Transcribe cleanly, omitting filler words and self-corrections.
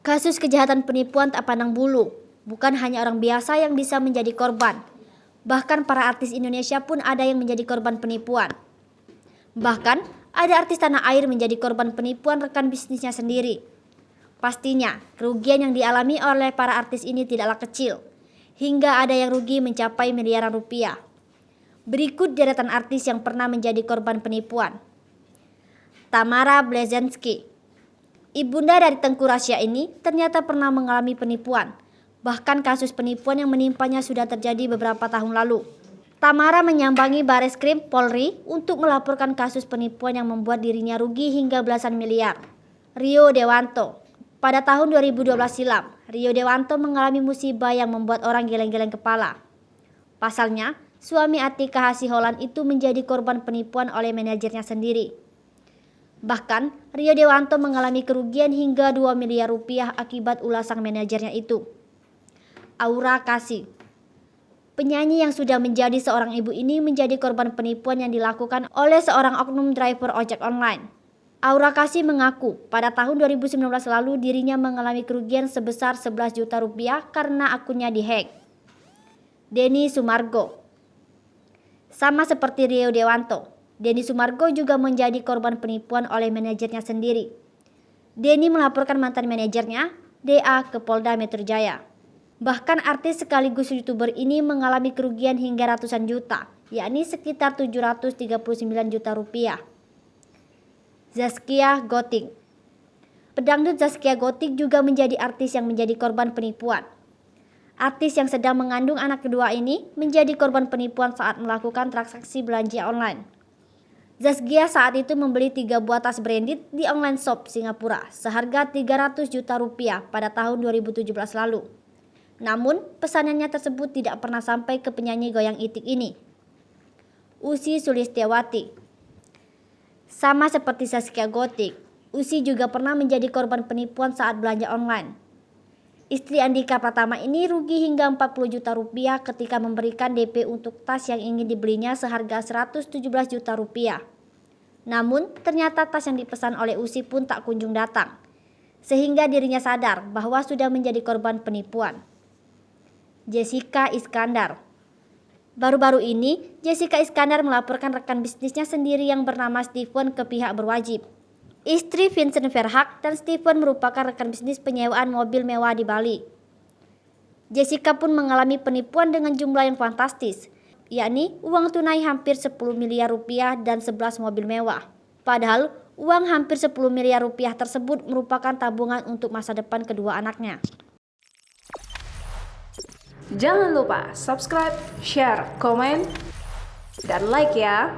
Kasus kejahatan penipuan tak pandang bulu. Bukan hanya orang biasa yang bisa menjadi korban. Bahkan para artis Indonesia pun ada yang menjadi korban penipuan. Bahkan ada artis tanah air menjadi korban penipuan rekan bisnisnya sendiri. Pastinya kerugian yang dialami oleh para artis ini tidaklah kecil. Hingga ada yang rugi mencapai miliaran rupiah. Berikut deretan artis yang pernah menjadi korban penipuan. Tamara Bleszynsky. Ibunda dari Tengku Rasya ini ternyata pernah mengalami penipuan. Bahkan kasus penipuan yang menimpanya sudah terjadi beberapa tahun lalu. Tamara menyambangi Bareskrim Polri untuk melaporkan kasus penipuan yang membuat dirinya rugi hingga belasan miliar. Rio Dewanto. Pada tahun 2012 silam, Rio Dewanto mengalami musibah yang membuat orang geleng-geleng kepala. Pasalnya, suami Atika Hasiholan itu menjadi korban penipuan oleh manajernya sendiri. Bahkan, Rio Dewanto mengalami kerugian hingga 2 miliar rupiah akibat ulah sang manajernya itu. Aura Kasih. Penyanyi yang sudah menjadi seorang ibu ini menjadi korban penipuan yang dilakukan oleh seorang oknum driver ojek online. Aura Kasih mengaku pada tahun 2019 lalu dirinya mengalami kerugian sebesar 11 juta rupiah karena akunnya dihack. Denny Sumargo. Sama seperti Rio Dewanto, Denny Sumargo juga menjadi korban penipuan oleh manajernya sendiri. Denny melaporkan mantan manajernya, DA, ke Polda Metro Jaya. Bahkan artis sekaligus YouTuber ini mengalami kerugian hingga ratusan juta, yakni sekitar 739 juta rupiah. Zaskia Gotik. Pedangdut Zaskia Gotik juga menjadi artis yang menjadi korban penipuan. Artis yang sedang mengandung anak kedua ini menjadi korban penipuan saat melakukan transaksi belanja online. Zaskia saat itu membeli 3 buah tas branded di online shop Singapura seharga 300 juta rupiah pada tahun 2017 lalu. Namun, pesanannya tersebut tidak pernah sampai ke penyanyi goyang itik ini. Ussy Sulistyawati. Sama seperti Zaskia Gotik, Ussy juga pernah menjadi korban penipuan saat belanja online. Istri Andika Pratama ini rugi hingga 40 juta rupiah ketika memberikan DP untuk tas yang ingin dibelinya seharga 117 juta rupiah. Namun, ternyata tas yang dipesan oleh Ussy pun tak kunjung datang. Sehingga dirinya sadar bahwa sudah menjadi korban penipuan. Jessica Iskandar. Baru-baru ini, Jessica Iskandar melaporkan rekan bisnisnya sendiri yang bernama Steven ke pihak berwajib. Istri Vincent Verhaak dan Steven merupakan rekan bisnis penyewaan mobil mewah di Bali. Jessica pun mengalami penipuan dengan jumlah yang fantastis, yakni uang tunai hampir 10 miliar rupiah dan 11 mobil mewah. Padahal uang hampir 10 miliar rupiah tersebut merupakan tabungan untuk masa depan kedua anaknya. Jangan lupa subscribe, share, komen, dan like ya.